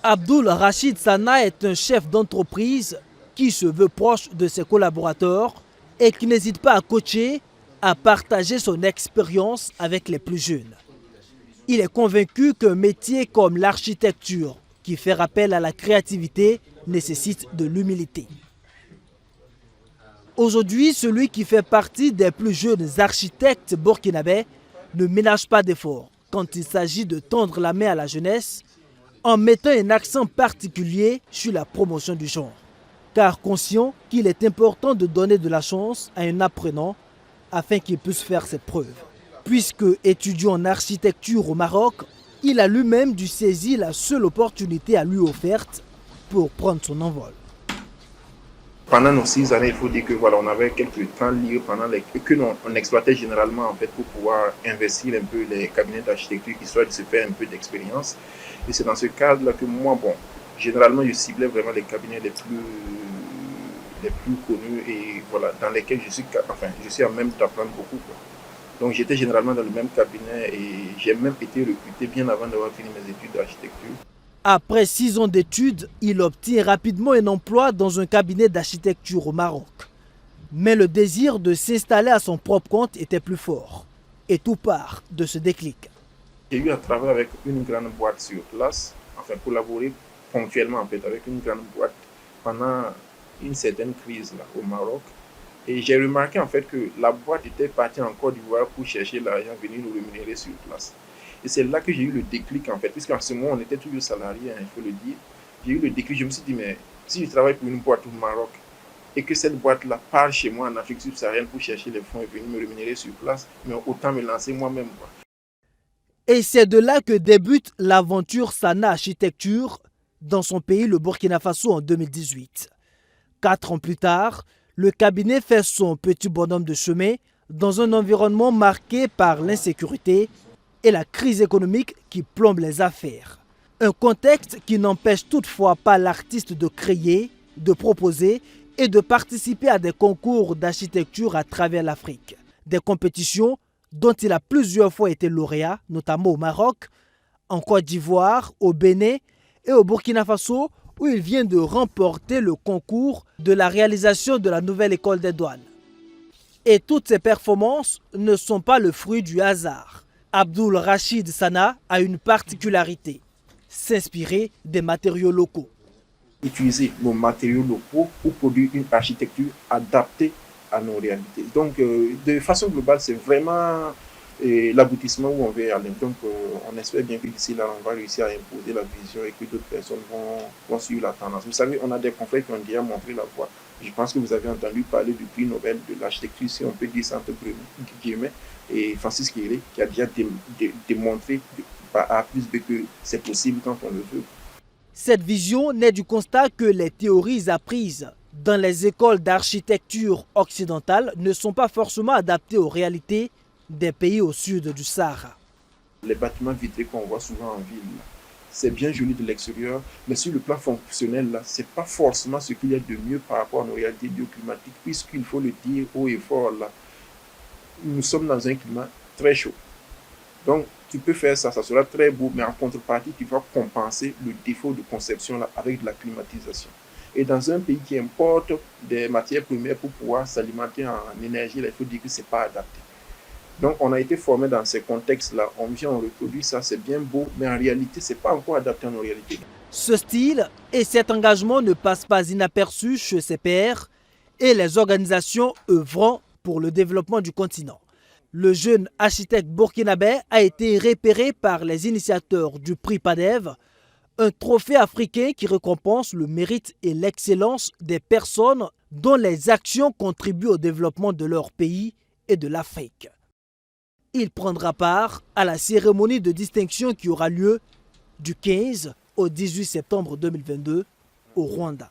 Abdul Rachid Sana est un chef d'entreprise qui se veut proche de ses collaborateurs et qui n'hésite pas à coacher, à partager son expérience avec les plus jeunes. Il est convaincu qu'un métier comme l'architecture, qui fait appel à la créativité, nécessite de l'humilité. Aujourd'hui, celui qui fait partie des plus jeunes architectes burkinabés ne ménage pas d'efforts quand il s'agit de tendre la main à la jeunesse en mettant un accent particulier sur la promotion du genre. Car conscient qu'il est important de donner de la chance à un apprenant afin qu'il puisse faire ses preuves. Puisque étudiant en architecture au Maroc, il a lui-même dû saisir la seule opportunité à lui offerte pour prendre son envol. Pendant nos 6 années, il faut dire que voilà, on avait quelques temps libres que on exploitait généralement en fait pour pouvoir investir un peu les cabinets d'architecture histoire de se faire un peu d'expérience. Et c'est dans ce cadre-là que moi, généralement, je ciblais vraiment les cabinets les plus connus et voilà, dans lesquels je suis à même d'apprendre beaucoup, quoi. Donc j'étais généralement dans le même cabinet et j'ai même été recruté bien avant d'avoir fini mes études d'architecture. Après 6 ans d'études, il obtient rapidement un emploi dans un cabinet d'architecture au Maroc. Mais le désir de s'installer à son propre compte était plus fort. Et tout part de ce déclic. J'ai eu à travailler avec une grande boîte sur place, collaborer ponctuellement avec une grande boîte pendant une certaine crise là, au Maroc. Et j'ai remarqué en fait que la boîte était partie en Côte d'Ivoire pour chercher l'argent, venir nous rémunérer sur place. Et c'est là que j'ai eu le déclic en fait, puisqu'en ce moment on était toujours salariés, il faut le dire. J'ai eu le déclic, je me suis dit, mais si je travaille pour une boîte au Maroc et que cette boîte-là part chez moi en Afrique subsaharienne pour chercher les fonds et venir me rémunérer sur place, mais autant me lancer moi-même, quoi. Et c'est de là que débute l'aventure Sana Architecture dans son pays, le Burkina Faso, en 2018. 4 ans plus tard, le cabinet fait son petit bonhomme de chemin dans un environnement marqué par l'insécurité et la crise économique qui plombe les affaires. Un contexte qui n'empêche toutefois pas l'artiste de créer, de proposer et de participer à des concours d'architecture à travers l'Afrique. Des compétitions dont il a plusieurs fois été lauréat, notamment au Maroc, en Côte d'Ivoire, au Bénin et au Burkina Faso, où il vient de remporter le concours de la réalisation de la nouvelle école des douanes. Et toutes ces performances ne sont pas le fruit du hasard. Abdul Rachid Sana a une particularité, s'inspirer des matériaux locaux. Utiliser nos matériaux locaux pour produire une architecture adaptée à nos réalités. Donc, de façon globale, c'est vraiment l'aboutissement où on veut aller. Donc, on espère bien que d'ici là, on va réussir à imposer la vision et que d'autres personnes vont suivre la tendance. Vous savez, on a des confrères qui ont déjà montré la voie. Je pense que vous avez entendu parler du prix Nobel de l'architecture, si on peut dire ça entre guillemets, et Francis Kéré, qui a déjà démontré par A plus B que c'est possible quand on le veut. Cette vision naît du constat que les théories apprises dans les écoles d'architecture occidentales ne sont pas forcément adaptées aux réalités des pays au sud du Sahara. Les bâtiments vitrés qu'on voit souvent en ville, c'est bien joli de l'extérieur, mais sur le plan fonctionnel, ce n'est pas forcément ce qu'il y a de mieux par rapport à nos réalités bioclimatiques, puisqu'il faut le dire haut et fort, là, nous sommes dans un climat très chaud. Donc, tu peux faire ça, ça sera très beau, mais en contrepartie, tu vas compenser le défaut de conception là, avec de la climatisation. Et dans un pays qui importe des matières premières pour pouvoir s'alimenter en énergie, là, il faut dire que ce n'est pas adapté. Donc, on a été formé dans ces contextes-là. On vient, on reproduit ça, c'est bien beau, mais en réalité, ce n'est pas encore adapté à nos réalités. Ce style et cet engagement ne passent pas inaperçus chez ses pairs et les organisations œuvrant pour le développement du continent. Le jeune architecte burkinabé a été repéré par les initiateurs du prix PADEV, un trophée africain qui récompense le mérite et l'excellence des personnes dont les actions contribuent au développement de leur pays et de l'Afrique. Il prendra part à la cérémonie de distinction qui aura lieu du 15 au 18 septembre 2022 au Rwanda.